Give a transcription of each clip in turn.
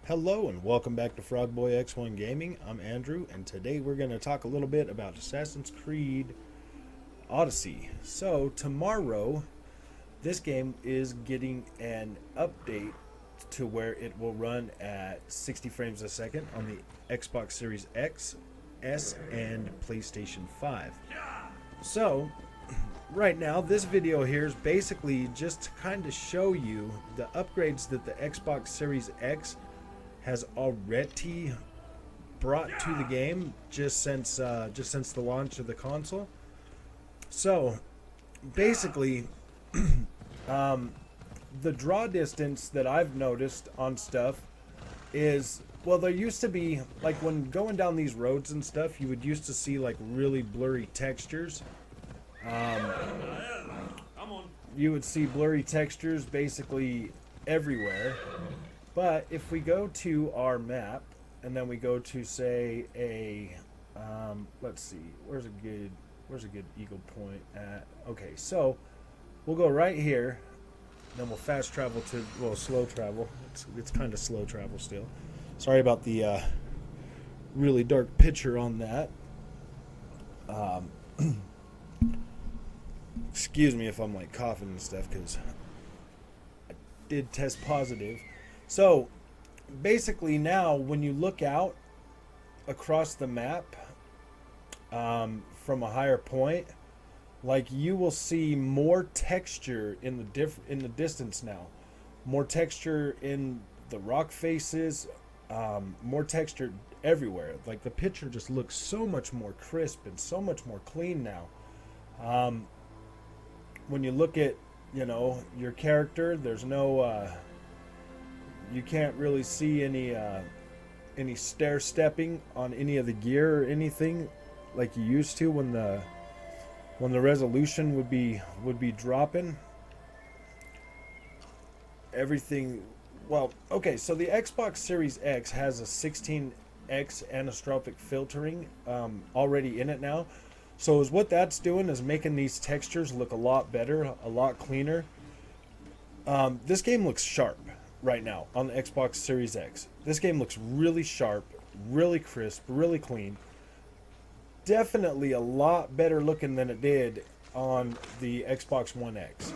Hello and welcome back to Frogboy X1 Gaming. I'm Andrew, and today we're going to talk a little bit about Assassin's Creed Odyssey. So tomorrow, this game is getting an update to where it will run at 60 frames a second on the Xbox Series X, S, and PlayStation 5. So right now, this video here is basically just to kind of show you the upgrades that the Xbox Series X has already brought to the game just since the launch of the console. So basically, the draw distance that I've noticed on stuff is, well, there used to be, like, when going down these roads and stuff, you would used to see like really blurry textures. You would see blurry textures basically everywhere. But if we go to our map and then we go to, say, a let's see, where's a good eagle point at? Okay, so we'll go right here, then we'll fast travel to, well, slow travel. It's kind of slow travel still. Sorry about the really dark picture on that. Excuse me if I'm like coughing and stuff, because I did test positive. So basically now when you look out across the map from a higher point, like, you will see more texture in the distance now. More texture in the rock faces, more texture everywhere. Like, the picture just looks so much more crisp and so much more clean now. When you look at, you know, your character, there's no you can't really see any stair stepping on any of the gear or anything like you used to when the resolution would be dropping. Everything, well, okay, so the Xbox Series X has a 16x anisotropic filtering already in it now. So what that's doing is making these textures look a lot better, a lot cleaner. This game looks sharp right now on the Xbox Series X. This game looks really sharp, really crisp, really clean. Definitely a lot better looking than it did on the Xbox One X.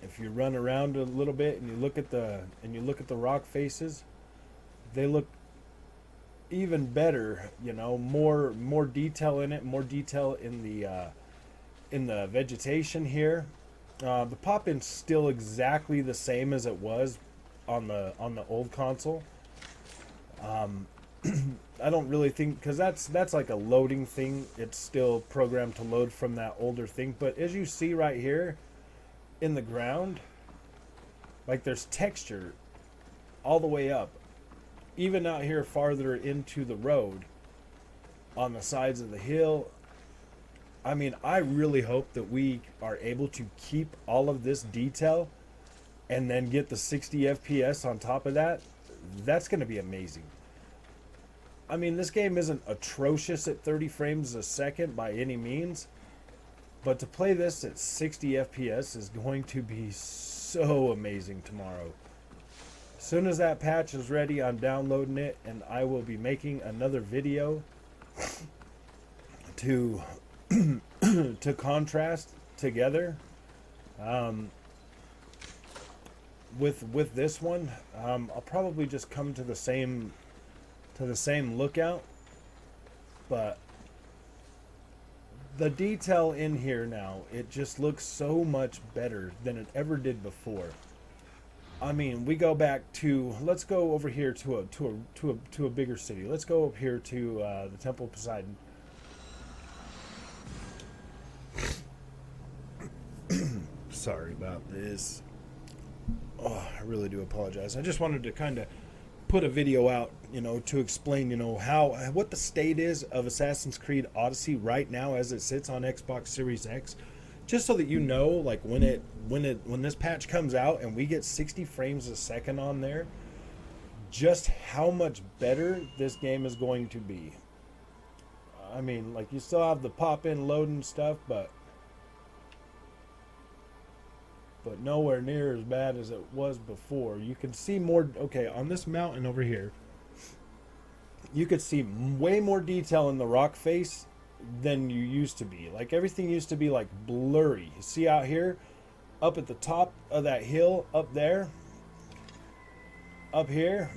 If you run around a little bit and you look at the rock faces, they look even better, you know, more detail in it, more detail in the vegetation here. The pop-in's still exactly the same as it was on the old console. I don't really think, because that's like a loading thing. It's still programmed to load from that older thing. But as you see right here in the ground, like, there's texture all the way up, even out here farther into the road on the sides of the hill. I mean, I really hope that we are able to keep all of this detail and then get the 60 FPS on top of that. That's going to be amazing. I mean, this game isn't atrocious at 30 frames a second by any means, but to play this at 60 FPS is going to be so amazing tomorrow. As soon as that patch is ready, I'm downloading it, and I will be making another video to to contrast together with this one. I'll probably just come to the same lookout, but the detail in here now, it just looks so much better than it ever did before. I mean, we go back to, let's go over here to a bigger city. Let's go up here to the Temple of Poseidon. Sorry about this. Oh, I really do apologize. I just wanted to kind of put a video out, you know, to explain, you know, what the state is of Assassin's Creed Odyssey right now as it sits on Xbox Series X, just so that you know, like, when this patch comes out and we get 60 frames a second on there, just how much better this game is going to be. I mean, like, you still have the pop-in loading stuff, but nowhere near as bad as it was before. You can see more. Okay, on this mountain over here, you could see way more detail in the rock face than you used to be. Like, everything used to be like blurry. You see out here, up at the top of that hill, up there, up here,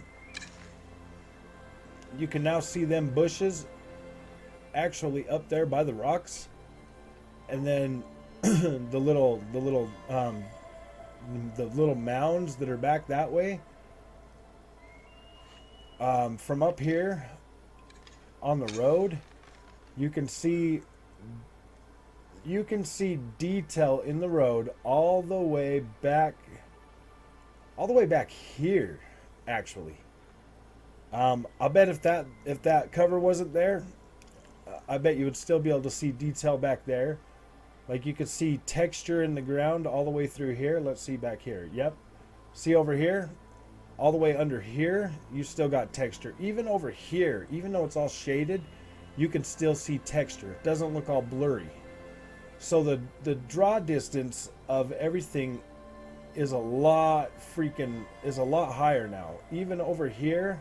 you can now see them bushes actually up there by the rocks, and then the little mounds that are back that way. From up here on the road, you can see detail in the road all the way back here, actually. I'll bet if that cover wasn't there, I bet you would still be able to see detail back there. Like, you could see texture in the ground all the way through here. Let's see back here. Yep. See over here? All the way under here, you still got texture. Even over here, even though it's all shaded, you can still see texture. It doesn't look all blurry. So the draw distance of everything is a lot higher now. Even over here,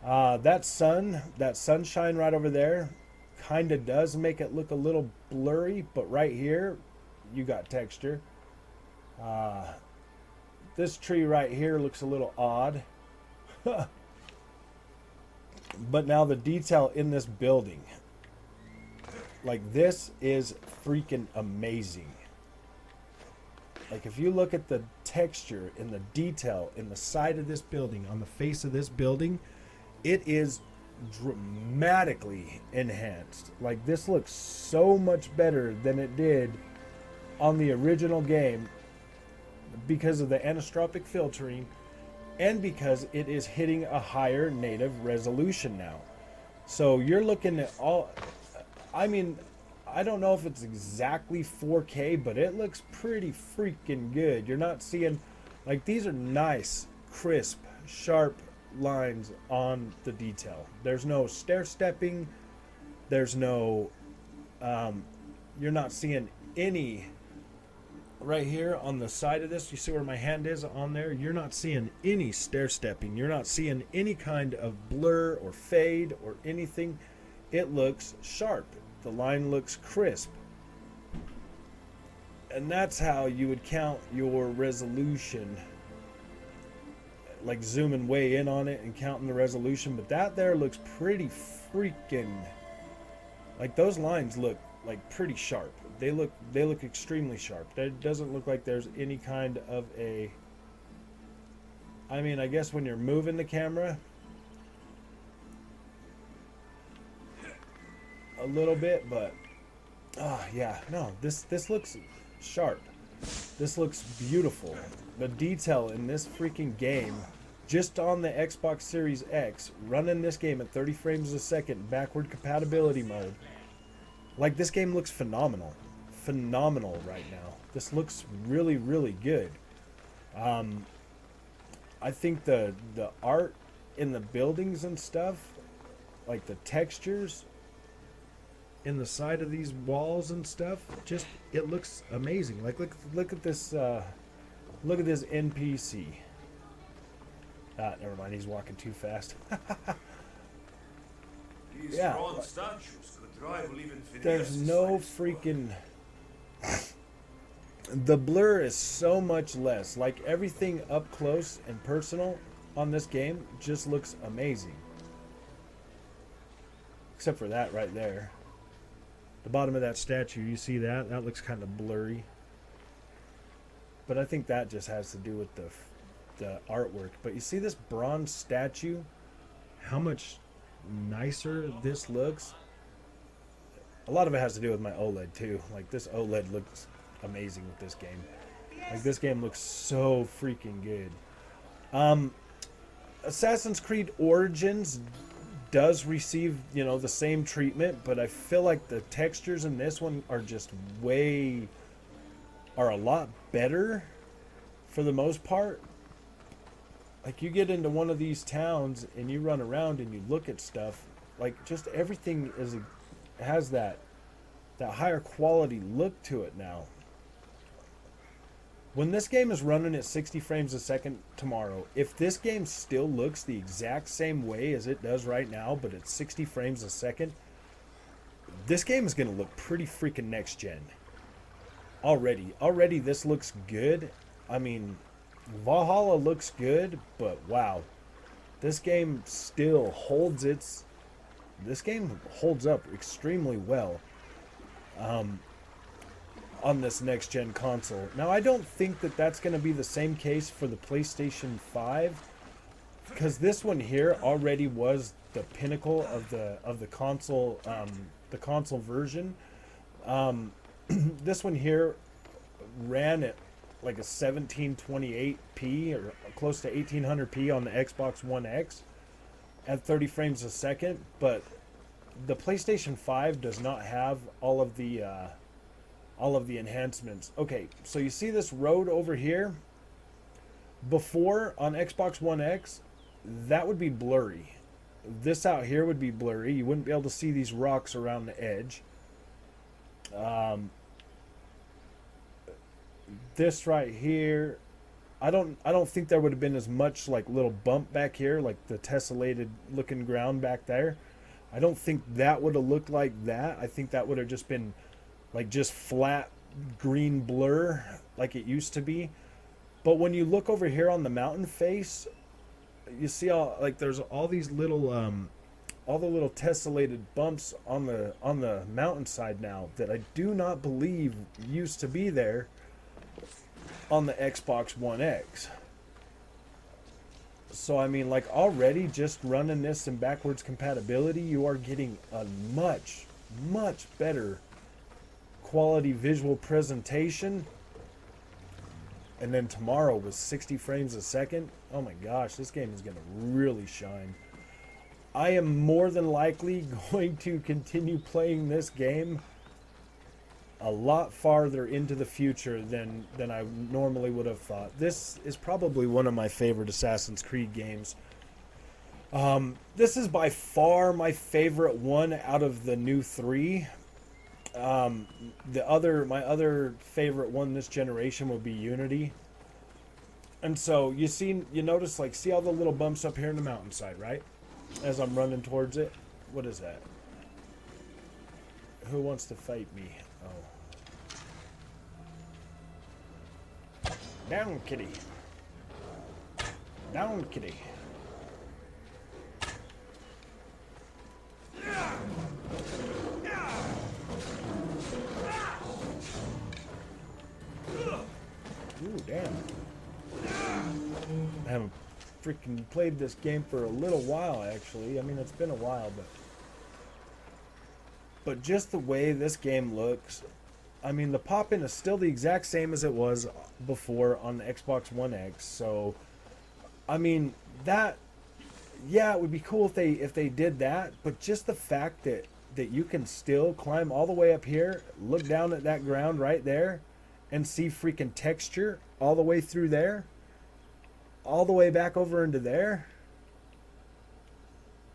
that sunshine right over there kind of does make it look a little blurry, but right here you got texture. This tree right here looks a little odd. But now the detail in this building, like, this is freaking amazing. Like, if you look at the texture and the detail in the side of this building, on the face of this building, it is dramatically enhanced. Like, this looks so much better than it did on the original game because of the anisotropic filtering and because it is hitting a higher native resolution now. So you're looking at all, I mean, I don't know if it's exactly 4K, but it looks pretty freaking good. You're not seeing, like, these are nice, crisp, sharp lines on the detail. There's no stair-stepping. There's no, you're not seeing any, right here on the side of this, you see where my hand is on there? You're not seeing any stair-stepping. You're not seeing any kind of blur or fade or anything. It looks sharp. The line looks crisp. And that's how you would count your resolution, like zooming way in on it and counting the resolution. But that there looks pretty freaking, like, those lines look like pretty sharp. They look extremely sharp. It doesn't look like there's any kind of a, I mean, I guess when you're moving the camera a little bit, but yeah, no, this looks sharp. This looks beautiful. The detail in this freaking game, just on the Xbox Series X, running this game at 30 frames a second, backward compatibility mode, like, this game looks phenomenal right now. This looks really, really good. I think the art in the buildings and stuff, like the textures in the side of these walls and stuff, just, it looks amazing. Like, look at this NPC. Never mind, he's walking too fast. Yeah, there's no freaking, the blur is so much less. Like, everything up close and personal on this game just looks amazing, except for that right there. The bottom of that statue, you see that looks kind of blurry, but I think that just has to do with the artwork. But you see this bronze statue, how much nicer this looks. A lot of it has to do with my OLED too. Like, this OLED looks amazing with this game. Like, this game looks so freaking good. Assassin's Creed Origins does receive, the same treatment, but I feel like the textures in this one are just a lot better for the most part. Like you get into one of these towns and you run around and you look at stuff, like just everything has that higher quality look to it now. When this game is running at 60 frames a second tomorrow, if this game still looks the exact same way as it does right now, but at 60 frames a second, this game is going to look pretty freaking next gen. Already this looks good. I mean, Valhalla looks good, but wow. This game still holds this game holds up extremely well on this next gen console. Now, I don't think that that's going to be the same case for the PlayStation 5, because this one here already was the pinnacle of the console version. This one here ran at like a 1728p or close to 1800p on the Xbox One X at 30 frames a second, but the PlayStation 5 does not have all of the enhancements. Okay, so you see this road over here? Before on Xbox One X, that would be blurry. This out here would be blurry. You wouldn't be able to see these rocks around the edge. This right here, I don't think there would have been as much like little bump back here, like the tessellated looking ground back there. I don't think that would have looked like that. I think that would have just been like just flat green blur like it used to be. But when you look over here on the mountain face, you see all like there's all these little all the little tessellated bumps on the mountainside now that I do not believe used to be there on the Xbox One X. So I mean, like already just running this in backwards compatibility, you are getting a much better quality visual presentation. And then tomorrow with 60 frames a second, oh my gosh, this game is going to really shine. I am more than likely going to continue playing this game a lot farther into the future than I normally would have thought. This is probably one of my favorite Assassin's Creed games. This is by far my favorite one out of the new three. My other favorite one this generation would be Unity. And so you notice, like, see all the little bumps up here in the mountainside, right? As I'm running towards it. What is that? Who wants to fight me? Oh. Down, kitty. Down, kitty. Ooh, damn. I haven't freaking played this game for a little while, actually. I mean, it's been a while, but just the way this game looks, I mean, the pop-in is still the exact same as it was before on the Xbox One X. So, I mean, that, yeah, it would be cool if they did that, but just the fact that you can still climb all the way up here, look down at that ground right there, and see freaking texture all the way through there, all the way back over into there.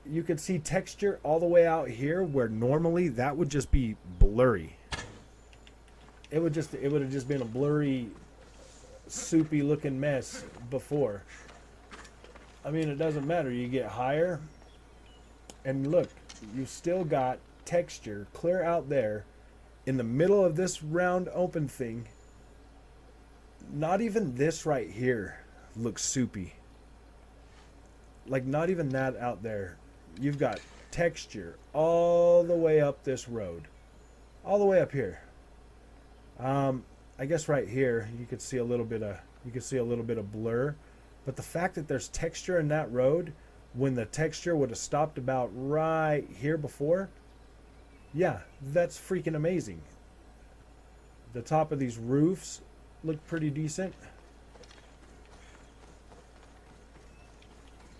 You could see texture all the way out here where normally that would just be blurry. It would have just been a blurry, soupy looking mess before. I mean, it doesn't matter. You get higher and look, you still got texture clear out there in the middle of this round open thing. Not even this right here looks soupy. Like, not even that out there. You've got texture all the way up this road, all the way up here. I guess right here you could see a little bit of blur, but the fact that there's texture in that road when the texture would have stopped about right here before, yeah, that's freaking amazing. The top of these roofs look pretty decent.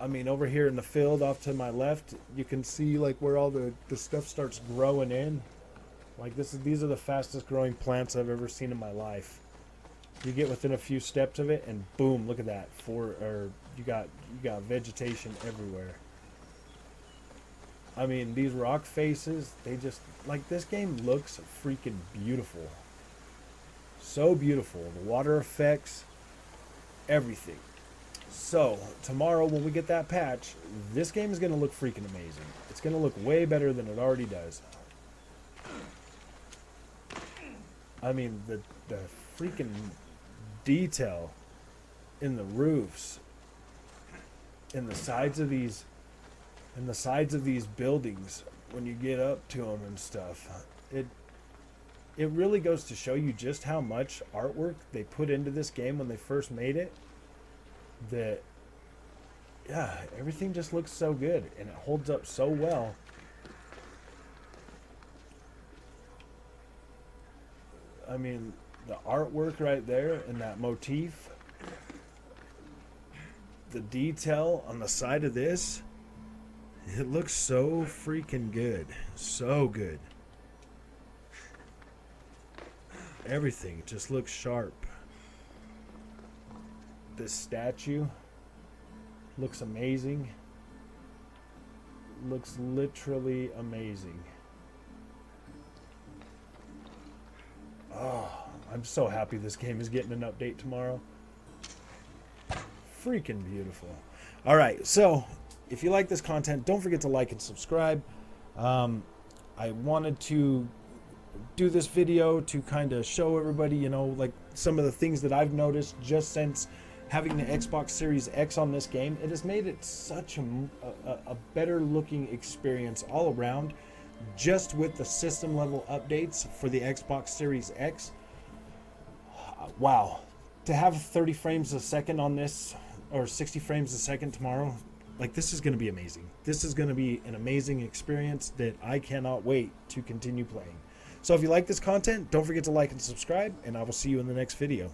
I mean, over here in the field off to my left, you can see like where all the stuff starts growing in. Like these are the fastest growing plants I've ever seen in my life. You get within a few steps of it and boom, look at that. you got vegetation everywhere. I mean, these rock faces, they just, like, this game looks freaking beautiful. So beautiful. The water effects, everything. So, tomorrow when we get that patch, this game is going to look freaking amazing. It's going to look way better than it already does. I mean, the freaking detail in the roofs, in the sides of these buildings when you get up to them and stuff. It really goes to show you just how much artwork they put into this game when they first made it. That, yeah, everything just looks so good and it holds up so well. I mean, the artwork right there and that motif, the detail on the side of this, it looks so freaking good. So good. Everything just looks sharp. This statue looks amazing. Looks literally amazing. Oh, I'm so happy this game is getting an update tomorrow. Freaking beautiful. All right, so if you like this content, don't forget to like and subscribe. I wanted to do this video to kind of show everybody, you know, like some of the things that I've noticed just since having the Xbox Series X on this game. It has made it such a better looking experience all around, just with the system level updates for the Xbox Series X. Wow. To have 30 frames a second on this, or 60 frames a second tomorrow, like, this is going to be amazing. This is going to be an amazing experience that I cannot wait to continue playing. So if you like this content, don't forget to like and subscribe, and I will see you in the next video.